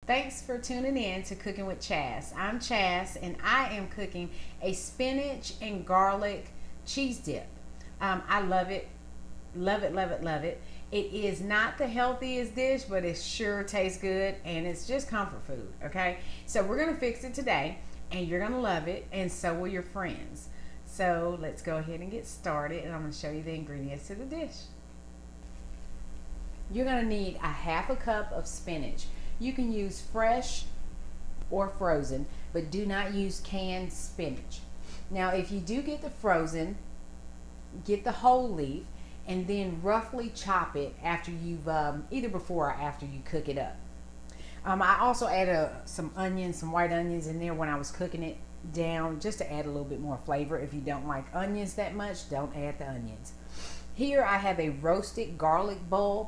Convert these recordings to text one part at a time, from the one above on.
Thanks for tuning in to Cooking with Chas. I'm Chas and I am cooking a spinach and garlic cheese dip. I love it. Love it, love it, love it. It is not the healthiest dish, but it sure tastes good and it's just comfort food, okay? So we're going to fix it today and you're going to love it, and so will your friends. So let's go ahead and get started, and I'm going to show you the ingredients to the dish. You're going to need a half a cup of spinach. You can use fresh or frozen, but do not use canned spinach. Now, if you do get the frozen, get the whole leaf and then roughly chop it after you've, either before or after you cook it up. I also added some onions, some white onions in there when I was cooking it down, just to add a little bit more flavor. If you don't like onions that much, don't add the onions. Here I have a roasted garlic bulb.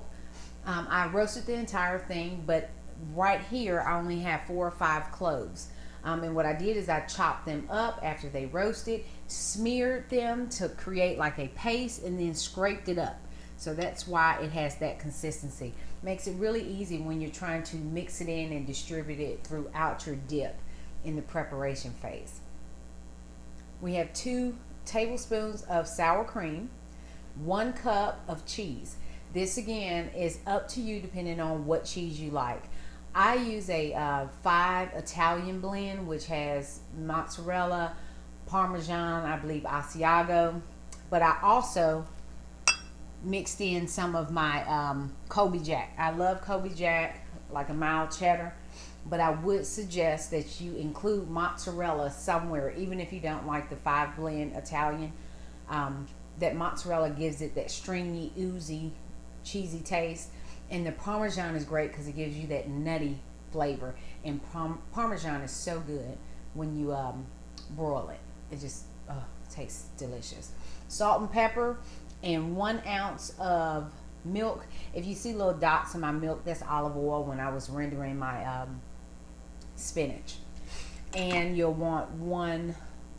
I roasted the entire thing, but right here I only have 4 or 5 cloves. And what I did is I chopped them up after they roasted, smeared them to create like a paste, and then scraped it up. So that's why it has that consistency. Makes it really easy when you're trying to mix it in and distribute it throughout your dip in the preparation phase. We have 2 tablespoons of sour cream, 1 cup of cheese. This again is up to you depending on what cheese you like. I use a 5 Italian blend, which has mozzarella, Parmesan, I believe Asiago, but I also mixed in some of my Colby Jack. I love Colby Jack, like a mild cheddar, but I would suggest that you include mozzarella somewhere, even if you don't like the 5 blend Italian. That mozzarella gives it that stringy, oozy, cheesy taste, and the Parmesan is great because it gives you that nutty flavor, and Parmesan is so good when you broil it. It just tastes delicious. Salt and pepper, and 1 ounce of milk. If you see little dots in my milk, that's olive oil when I was rendering my spinach. And you'll want 1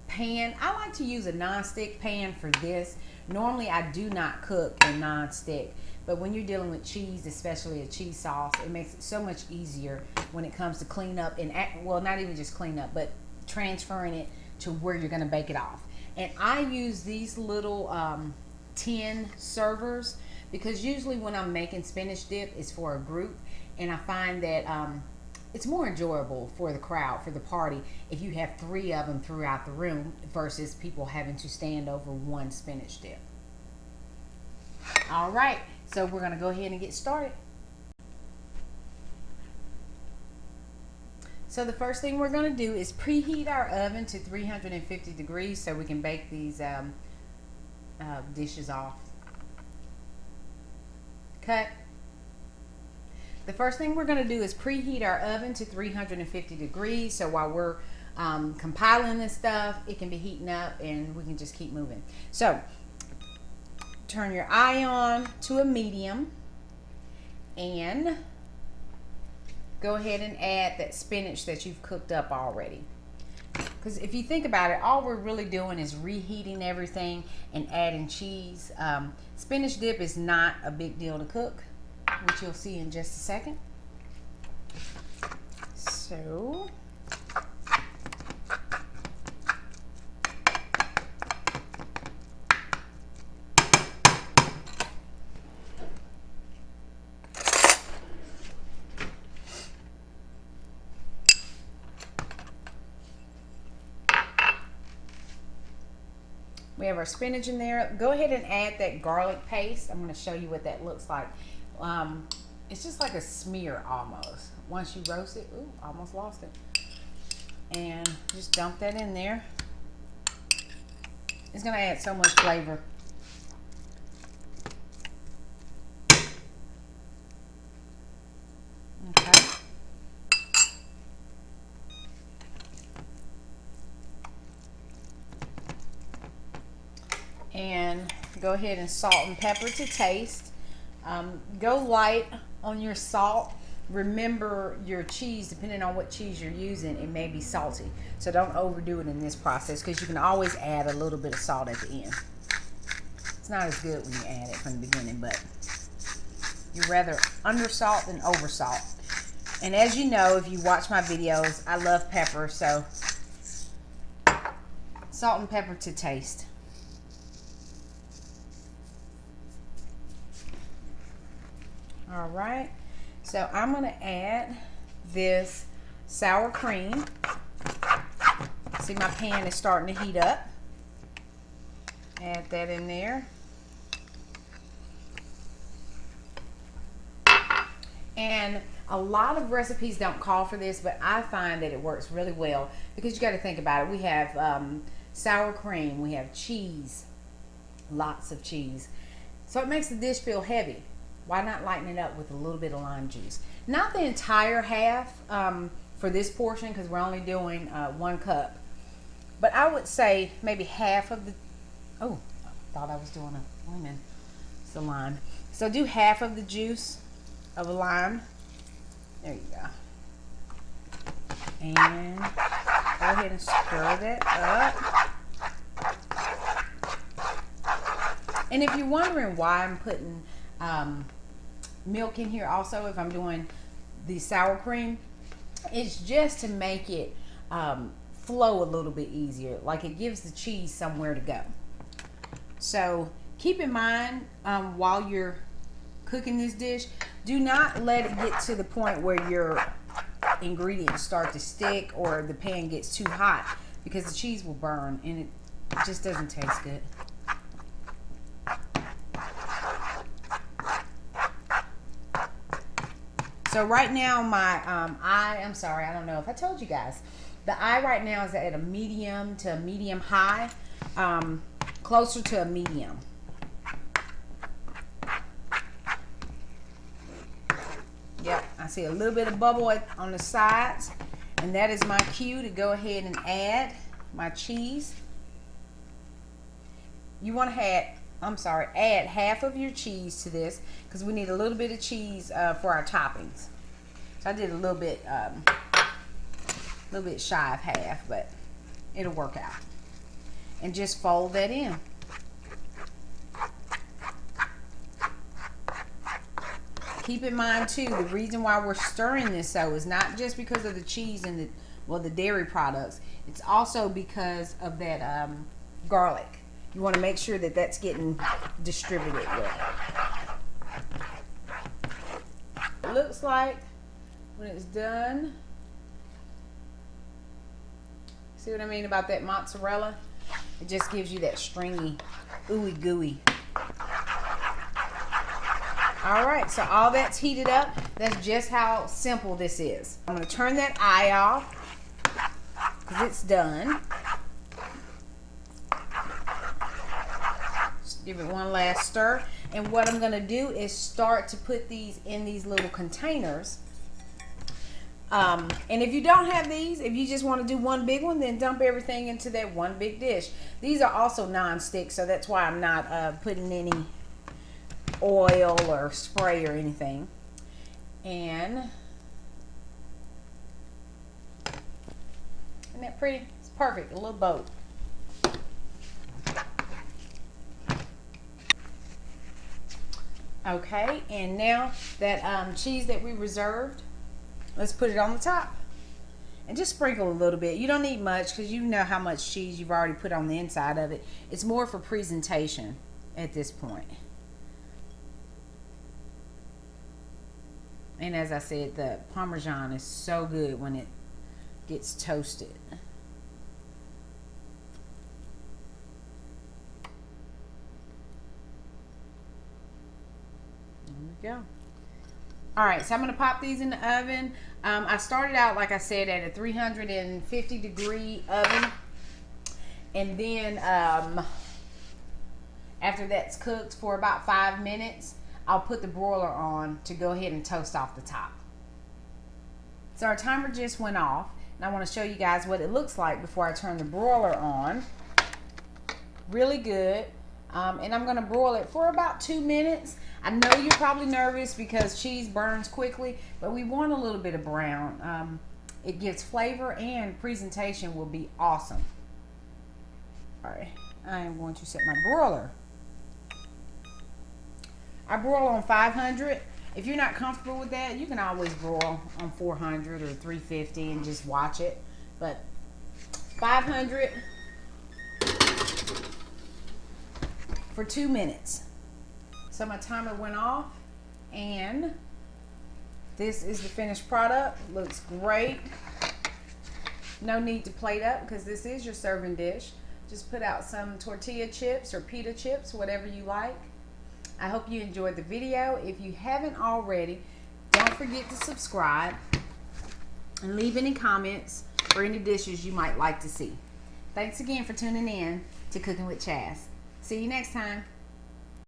pan. I like to use a non-stick pan for this. Normally I do not cook in non-stick, but when you're dealing with cheese, especially a cheese sauce, it makes it so much easier when it comes to clean up and, well, not even just clean up, but transferring it to where you're going to bake it off. And I use these little tin servers because usually when I'm making spinach dip, it's for a group, and I find that it's more enjoyable for the crowd, for the party, if you have 3 of them throughout the room versus people having to stand over 1 spinach dip. All right, so we're going to go ahead and get started. So the first thing we're going to do is preheat our oven to 350 degrees so we can bake these dishes off. Cut. The first thing we're going to do is preheat our oven to 350 degrees, so while we're compiling this stuff, it can be heating up and we can just keep moving. So turn your eye on to a medium and go ahead and add that spinach that you've cooked up already. Because if you think about it, all we're really doing is reheating everything and adding cheese. Spinach dip is not a big deal to cook, which you'll see in just a second. So we have our spinach in there. Go ahead and add that garlic paste. I'm going to show you what that looks like. It's just like a smear almost. Once you roast it, ooh, almost lost it. And just dump that in there. It's going to add so much flavor. Okay. And go ahead and salt and pepper to taste. Go light on your salt. Remember your cheese, depending on what cheese you're using, it may be salty. So don't overdo it in this process because you can always add a little bit of salt at the end. It's not as good when you add it from the beginning, but you'd rather under salt than over salt. And as you know, if you watch my videos, I love pepper, so salt and pepper to taste. All right, so I'm going to add this sour cream. See, my pan is starting to heat up. Add that in there. And a lot of recipes don't call for this, but I find that it works really well because you got to think about it. We have sour cream, we have cheese, lots of cheese. So it makes the dish feel heavy. Why not lighten it up with a little bit of lime juice? Not the entire half for this portion because we're only doing 1 cup. But I would say maybe half of the, oh, I thought I was doing a lemon. It's the lime. So do half of the juice of a lime. There you go. And go ahead and stir that up. And if you're wondering why I'm putting milk in here also, if I'm doing the sour cream, it's just to make it flow a little bit easier. Like it gives the cheese somewhere to go. So keep in mind while you're cooking this dish, do not let it get to the point where your ingredients start to stick or the pan gets too hot, because the cheese will burn and it just doesn't taste good. So right now my I'm sorry, I don't know if I told you guys, the eye right now is at a medium to medium high, closer to a medium. Yep, I see a little bit of bubble on the sides, and that is my cue to go ahead and add my cheese. You want to add half of your cheese to this because we need a little bit of cheese for our toppings. So I did a little bit shy of half, but it'll work out. And just fold that in. Keep in mind too, the reason why we're stirring this though is not just because of the cheese and the dairy products. It's also because of that garlic. You want to make sure that that's getting distributed well. It looks like when it's done, see what I mean about that mozzarella? It just gives you that stringy, ooey gooey. All right, so all that's heated up. That's just how simple this is. I'm going to turn that eye off because it's done. Just give it one last stir. And what I'm going to do is start to put these in these little containers. And if you don't have these, if you just want to do one big one, then dump everything into that one big dish. These are also non-stick, so that's why I'm not putting any oil or spray or anything. And isn't that pretty? It's perfect, a little boat. Okay, and now that cheese that we reserved, let's put it on the top and just sprinkle a little bit. You don't need much because you know how much cheese you've already put on the inside of it. It's more for presentation at this point. And as I said, the Parmesan is so good when it gets toasted. There we go. All right, so I'm going to pop these in the oven. I started out, like I said, at a 350 degree oven. And then after that's cooked for about 5 minutes, I'll put the broiler on to go ahead and toast off the top. So our timer just went off, and I want to show you guys what it looks like before I turn the broiler on. Really good. And I'm going to broil it for about 2 minutes. I know you're probably nervous because cheese burns quickly, but we want a little bit of brown. It gives flavor and presentation will be awesome. All right, I am going to set my broiler. I broil on 500. If you're not comfortable with that, you can always broil on 400 or 350 and just watch it. But 500 for 2 minutes. So my timer went off, and this is the finished product. Looks great. No need to plate up because this is your serving dish. Just put out some tortilla chips or pita chips, whatever you like. I hope you enjoyed the video. If you haven't already, don't forget to subscribe and leave any comments for any dishes you might like to see. Thanks again for tuning in to Cooking with Chaz. See you next time.